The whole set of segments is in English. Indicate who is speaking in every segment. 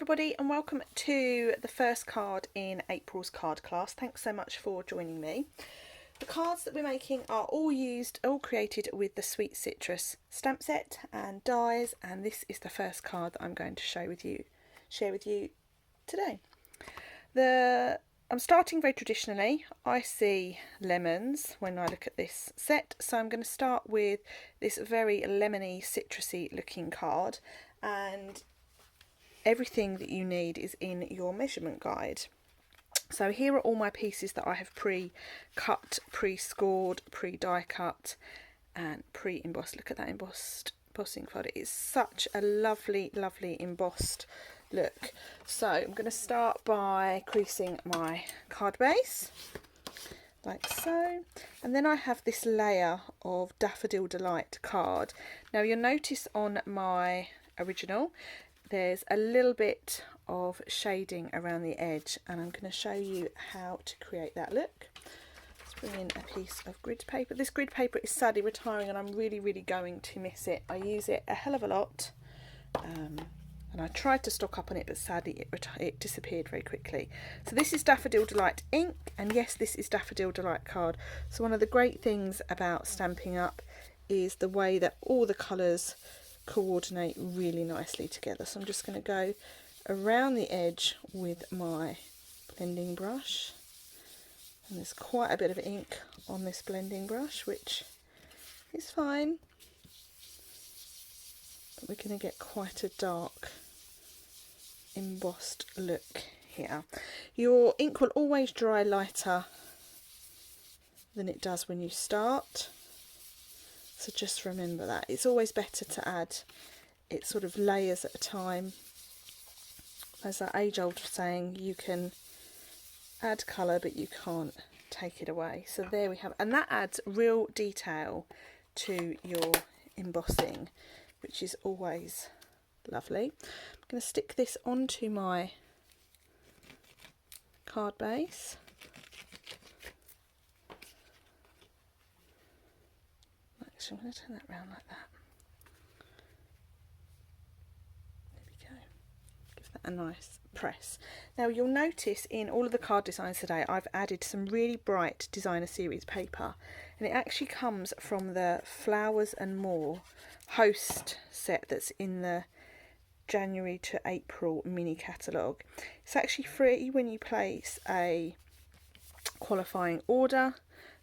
Speaker 1: everybody, and welcome to the first card in April's card class. Thanks so much for joining me. The cards that we're making are all created with the Sweet Citrus stamp set and dies, and this is the first card that I'm going to share with you today. I'm starting very traditionally. I see lemons when I look at this set, so I'm going to start with this very lemony, citrusy looking card, and everything that you need is in your measurement guide. So here are all my pieces that I have pre-cut, pre-scored, pre-die cut and pre-embossed. Look at that embossing folder. It's such a lovely, lovely embossed look. So I'm going to start by creasing my card base, like so. And then I have this layer of Daffodil Delight card. Now you'll notice on my original there's a little bit of shading around the edge, and I'm going to show you how to create that look. Let's bring in a piece of grid paper. This grid paper is sadly retiring and I'm really going to miss it. I use it a hell of a lot, and I tried to stock up on it, but sadly it disappeared very quickly. So this is Daffodil Delight ink, and yes, this is Daffodil Delight card. So one of the great things about Stampin' Up is the way that all the colours coordinate really nicely together. So I'm just going to go around the edge with my blending brush, and there's quite a bit of ink on this blending brush, which is fine, but we're going to get quite a dark embossed look here. Your ink will always dry lighter than it does when you start, so just remember that. It's always better to add it sort of layers at a time. As that age-old saying, you can add colour but you can't take it away. So there we have, and that adds real detail to your embossing, which is always lovely. I'm going to stick this onto my card base. Actually, I'm going to turn that around like that. There we go. Give that a nice press. Now you'll notice in all of the card designs today I've added some really bright designer series paper, and it actually comes from the Flowers and More host set that's in the January to April mini catalogue. It's actually free when you place a qualifying order.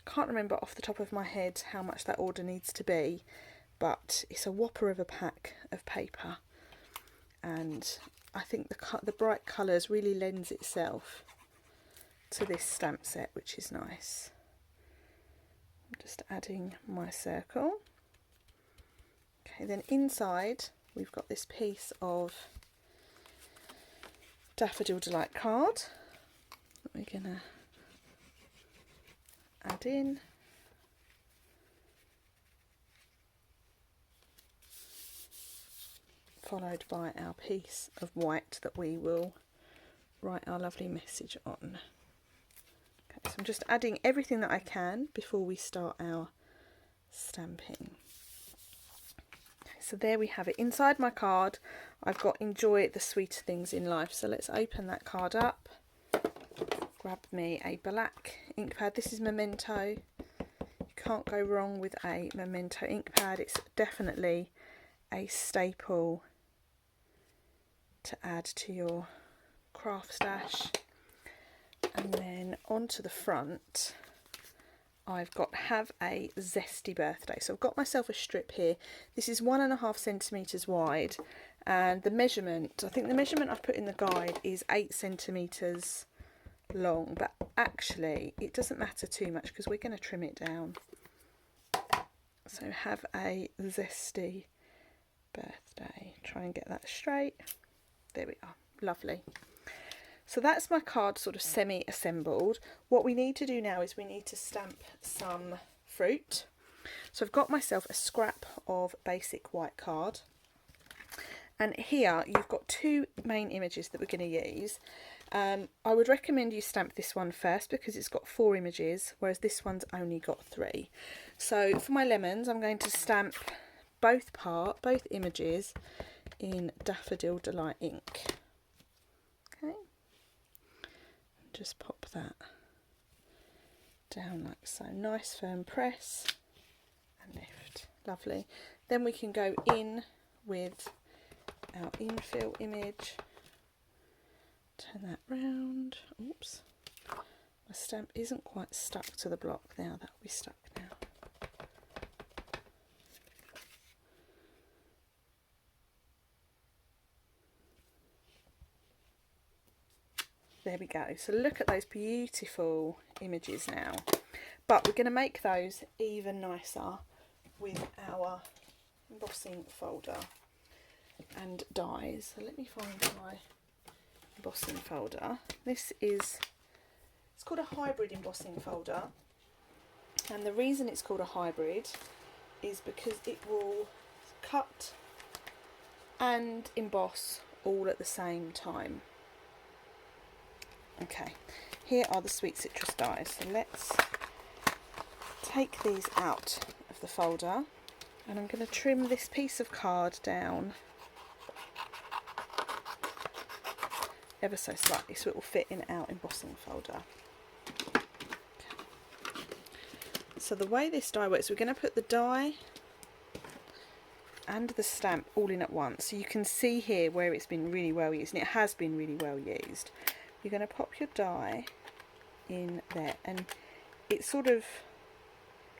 Speaker 1: Can't remember off the top of my head how much that order needs to be, but it's a whopper of a pack of paper, and I think the bright colours really lends itself to this stamp set, which is nice. I'm just adding my circle. Okay, then inside we've got this piece of Daffodil Delight card that we're going to add in. Followed by our piece of white that we will write our lovely message on. Okay, so I'm just adding everything that I can before we start our stamping. Okay, so there we have it. Inside my card I've got enjoy the sweeter things in life. So let's open that card up. Grab me a black ink pad. This is Memento. You can't go wrong with a Memento ink pad. It's definitely a staple to add to your craft stash. And then onto the front I've got have a zesty birthday. So I've got myself a strip here. This is 1.5 centimetres wide, and the measurement, I think the measurement I've put in the guide is 8 centimetres long, but actually it doesn't matter too much because we're going to trim it down. So have a zesty birthday. Try and get that straight. There we are. Lovely. So that's my card sort of semi-assembled. What we need to do now is we need to stamp some fruit. So I've got myself a scrap of basic white card, and here you've got two main images that we're going to use. I would recommend you stamp this one first because it's got 4 images, whereas this one's only got 3. So for my lemons, I'm going to stamp both images in Daffodil Delight ink. Okay, just pop that down like so. Nice firm press and lift. Lovely. Then we can go in with our infill image. Turn that round. Oops. My stamp isn't quite stuck to the block now. That'll be stuck now. There we go. So look at those beautiful images now. But we're going to make those even nicer with our embossing folder and dies. So let me find my embossing folder. This is, it's called a hybrid embossing folder. And the reason it's called a hybrid is because it will cut and emboss all at the same time. Okay, here are the sweet citrus dies. So let's take these out of the folder, and I'm going to trim this piece of card down ever so slightly so it will fit in our embossing folder. Okay. So the way this die works, we're going to put the die and the stamp all in at once. So you can see here where it's been really well used, and it has been really well used. You're going to pop your die in there, and it sort of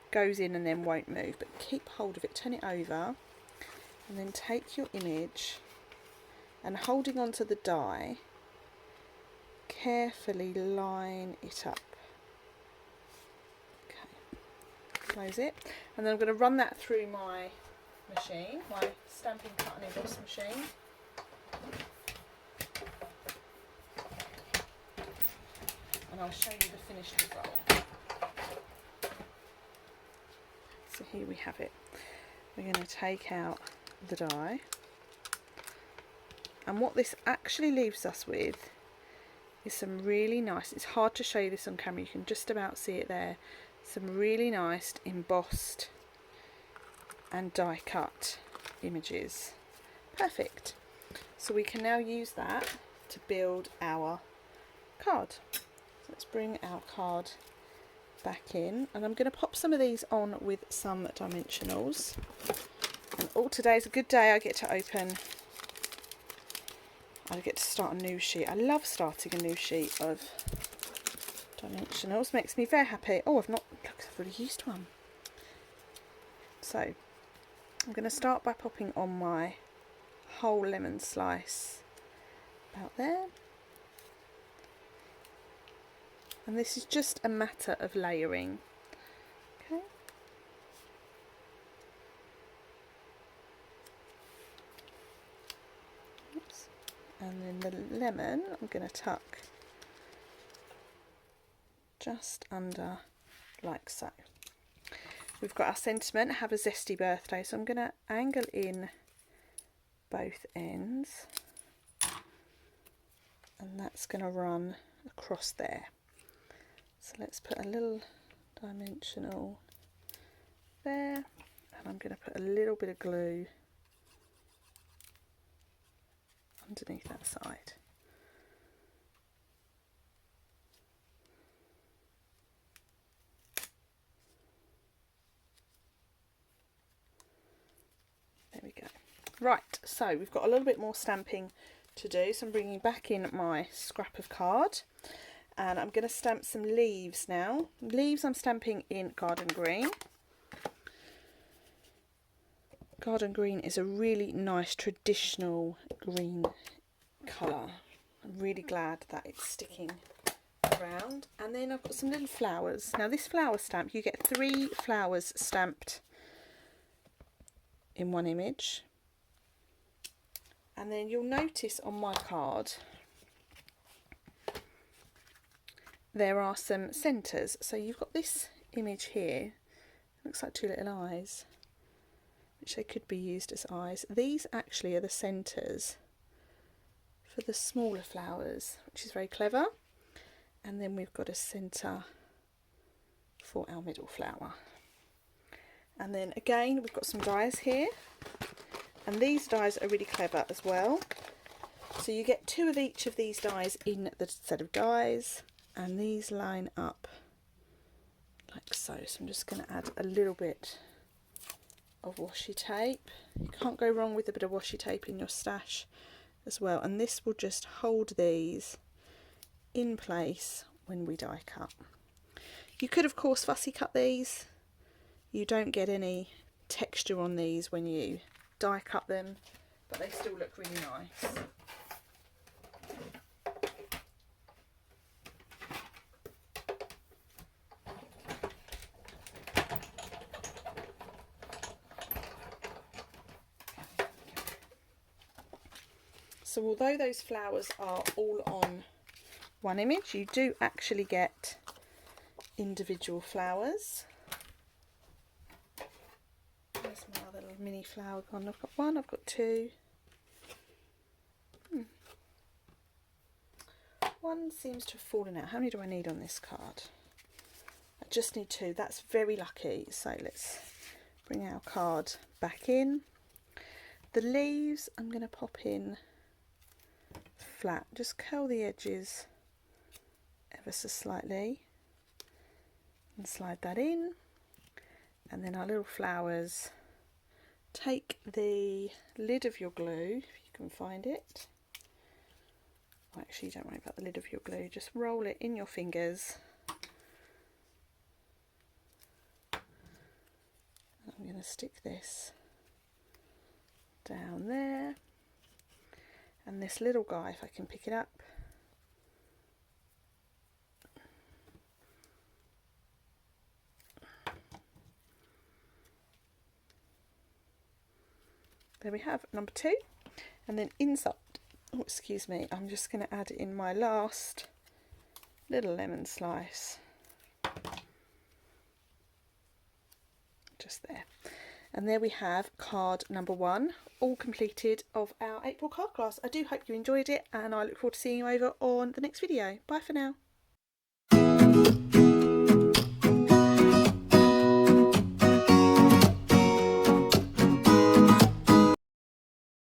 Speaker 1: goes in and then won't move, but keep hold of it, turn it over, and then take your image and holding onto the die, carefully line it up. Okay, close it, and then I'm going to run that through my machine, my Stampin' Cut and Emboss machine. And I'll show you the finished result. So here we have it. We're going to take out the die, and what this actually leaves us with is some really nice, it's hard to show you this on camera, you can just about see it there, some really nice embossed and die cut images. Perfect. So we can now use that to build our card. Let's bring our card back in, and I'm going to pop some of these on with some dimensionals. And today's a good day. I get to start a new sheet. I love starting a new sheet of dimensionals. Makes me very happy. Oh, I've already used one. So I'm going to start by popping on my whole lemon slice about there. And this is just a matter of layering. Okay. Oops. And then the lemon I'm going to tuck just under like so. We've got our sentiment, have a zesty birthday, so I'm going to angle in both ends, and that's going to run across there. So let's put a little dimensional there, and I'm going to put a little bit of glue underneath that side. There we go. Right, so we've got a little bit more stamping to do, so I'm bringing back in my scrap of card. And I'm going to stamp some leaves now. Leaves I'm stamping in Garden Green. Garden Green is a really nice traditional green colour. I'm really glad that it's sticking around. And then I've got some little flowers. Now this flower stamp, you get 3 flowers stamped in one image. And then you'll notice on my card there are some centres. So you've got this image here, looks like 2 little eyes, which they could be used as eyes. These actually are the centres for the smaller flowers, which is very clever. And then we've got a centre for our middle flower. And then again we've got some dies here, and these dies are really clever as well. So you get 2 of each of these dies in the set of dies, and these line up like so. So I'm just going to add a little bit of washi tape. You can't go wrong with a bit of washi tape in your stash as well, and this will just hold these in place when we die cut. You could of course fussy cut these. You don't get any texture on these when you die cut them, but they still look really nice. So although those flowers are all on one image, you do actually get individual flowers. There's my other little mini flower gone. I've got 1, I've got 2. One seems to have fallen out. How many do I need on this card? I just need 2. That's very lucky. So let's bring our card back in. The leaves I'm going to pop in flat. Just curl the edges ever so slightly and slide that in. And then our little flowers, take the lid of your glue, if you can find it. Actually, don't worry about the lid of your glue, just roll it in your fingers. I'm going to stick this down there. And this little guy, if I can pick it up, there we have number 2. And then inside, oh excuse me, I'm just going to add in my last little lemon slice, just there. And there we have card number 1, all completed of our April card class. I do hope you enjoyed it, and I look forward to seeing you over on the next video. Bye for now.